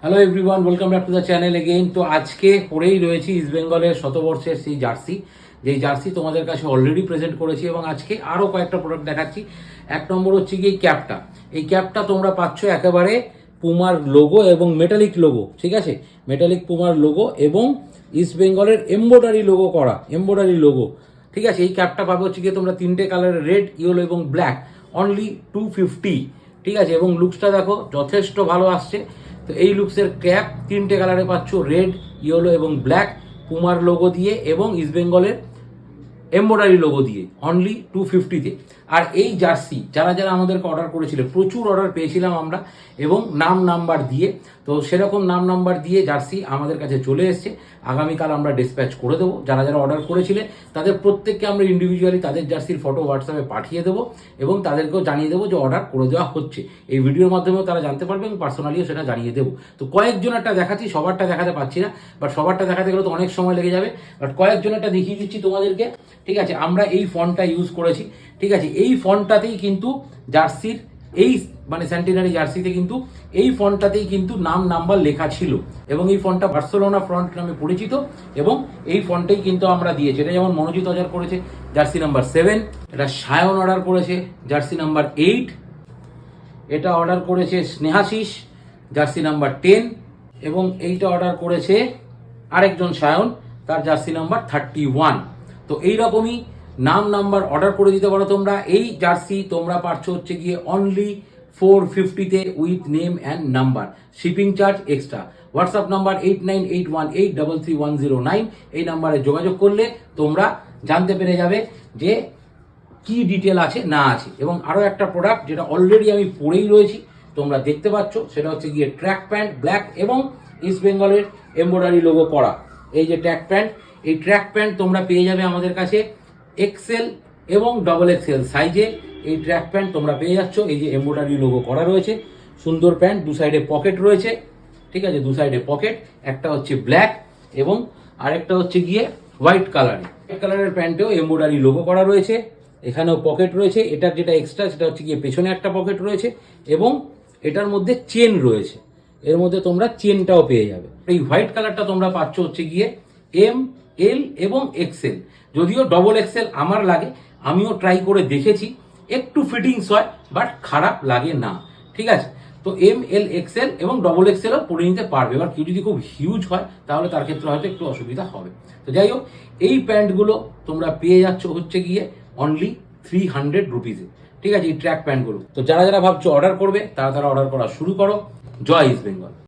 Hello everyone, welcome back to the channel again. তো আজকে পরেই রয়েছি ইস্ট বেঙ্গলের শতবর্ষের সেই জার্সি, যেই জার্সি তোমাদের কাছে অলরেডি প্রেজেন্ট করেছি এবং আজকে আরও কয়েকটা প্রোডাক্ট দেখাচ্ছি। এক নম্বর হচ্ছে কি এই ক্যাপটা। এই ক্যাপটা তোমরা পাচ্ছ একেবারে পুমার লোগো এবং মেটালিক লোগো, ঠিক আছে, মেটালিক পুমার লোগো এবং ইস্ট বেঙ্গলের এমব্রয়ডারি লোগো করা, এমব্রয়ডারি লোগো, ঠিক আছে। এই ক্যাপটা পাবে হচ্ছে গিয়ে তোমরা তিনটে কালারের, রেড, ইয়েলো এবং ব্ল্যাক, অনলি 250, ঠিক আছে। এবং লুকসটা দেখো যথেষ্ট ভালো আসছে। তো এই লুকসের ক্যাপ তিনটে কালারে পাচ্ছ, রেড, ইয়েলো এবং ব্ল্যাক, পুমার লোগো দিয়ে এবং ইস্ট বেঙ্গলের এমব্রয়ডারি লোগো দিয়ে, অনলি 250-তে। আর এই জার্সি যারা যারা আমাদেরকে অর্ডার করেছিল, প্রচুর অর্ডার পেয়েছিলাম আমরা এবং নাম নাম্বার দিয়ে। তো সেরকম নাম নাম্বার দিয়ে জার্সি আমাদের কাছে চলে এসছে। আগামীকাল আমরা ডিসপ্যাচ করে দেবো। যারা যারা অর্ডার করেছিলেন তাদের প্রত্যেককে আমরা ইন্ডিভিজুয়ালি তাদের জার্সির ফটো হোয়াটসঅ্যাপে পাঠিয়ে দেবো এবং তাদেরকেও জানিয়ে দেবো যে অর্ডার করে দেওয়া হচ্ছে। এই ভিডিওর মাধ্যমেও তারা জানতে পারবে এবং পার্সোনালিও সেটা জানিয়ে দেবো। তো কয়েকজনেরটা দেখাচ্ছি, সবারটা দেখাতে পারছি না, বাট সবারটা দেখাতে গেলে তো অনেক সময় লেগে যাবে, বাট কয়েকজনেরটা দেখিয়ে দিচ্ছি তোমাদেরকে, ঠিক আছে। আমরা এই ফন্টটা ইউজ করেছি, ঠিক আছে। এই ফন্টটাতেই কিন্তু জার্সির এই মানে সেন্টিনারি জার্সিতে কিন্তু এই ফন্টটাতেই কিন্তু নাম নাম্বার লেখা ছিল এবং এই ফন্টটা বার্সেলোনা ফন্ট নামে পরিচিত এবং এই ফন্টেই কিন্তু আমরা দিয়েছি। এটা যেমন মনোজিৎ অর্ডার করেছে জার্সি নাম্বার 7, এটা সায়ন অর্ডার করেছে জার্সি নাম্বার 8, এটা অর্ডার করেছে স্নেহাশিস জার্সি নাম্বার 10 এবং এইটা অর্ডার করেছে আরেকজন সায়ন, তার জার্সি নাম্বার 31। তো এইরকমই নাম নাম্বার অর্ডার করে দিতে পারো তোমরা। এই জার্সি তোমরা পাচ্ছ হচ্ছে গিয়ে অনলি 450-তে with name and number, shipping charge extra. WhatsApp number 8981831109, এই নাম্বারে যোগাযোগ করলে তোমরা জানতে পেরে যাবে যে কি ডিটেল আছে না আছে। এবং আরও একটা প্রোডাক্ট যেটা অলরেডি আমি পরেই রয়েছি, তোমরা দেখতে পাচ্ছ, সেটা হচ্ছে গিয়ে ট্র্যাক প্যান্ট, ব্ল্যাক এবং ইস্ট বেঙ্গলের এমব্রয়ডারি লোগো করা এই যে ট্র্যাক প্যান্ট। এই ট্র্যাক প্যান্ট তোমরা পেয়ে যাবে আমাদের কাছে এক্সেল এবং ডবল এক্সেল সাইজে। এই ট্র্যাক প্যান্ট তোমরা পেয়ে যাচ্ছ, এই যে এমব্রয়ডারি লোগো করা রয়েছে, সুন্দর প্যান্ট, দু সাইডে পকেট রয়েছে, ঠিক আছে, দু সাইডে পকেট, একটা হচ্ছে ব্ল্যাক এবং আরেকটা হচ্ছে গিয়ে হোয়াইট কালার। হোয়াইট কালারের প্যান্টেও এমব্রয়ডারি লোগো করা রয়েছে, এখানেও পকেট রয়েছে। এটার যেটা এক্সট্রা সেটা হচ্ছে গিয়ে পেছনে একটা পকেট রয়েছে এবং এটার মধ্যে চেন রয়েছে, এর মধ্যে তোমরা চেনটাও পেয়ে যাবে। এই হোয়াইট কালারটা তোমরা পাচ্ছ হচ্ছে গিয়ে এম, এল এবং এক্সেল। যদিও ডবল এক্সেল আমার লাগে, আমিও ট্রাই করে দেখেছি, একটু ফিটিংস হয় বাট খারাপ লাগে না, ঠিক আছে। তো এম, এল, এক্সেল এবং ডবল এক্সেলও পরে নিতে পারবে। এবার কেউ যদি খুব হিউজ হয় তাহলে তার ক্ষেত্রে হয়তো একটু অসুবিধা হবে। তো যাই হোক, এই প্যান্টগুলো তোমরা পেয়ে যাচ্ছ হচ্ছে গিয়ে অনলি 300 রুপিজে, ঠিক আছে, এই ট্র্যাক প্যান্টগুলো। তো যারা যারা ভাবছো অর্ডার করবে তারা তারা অর্ডার করা শুরু করো। জয় ইস্ট বেঙ্গল।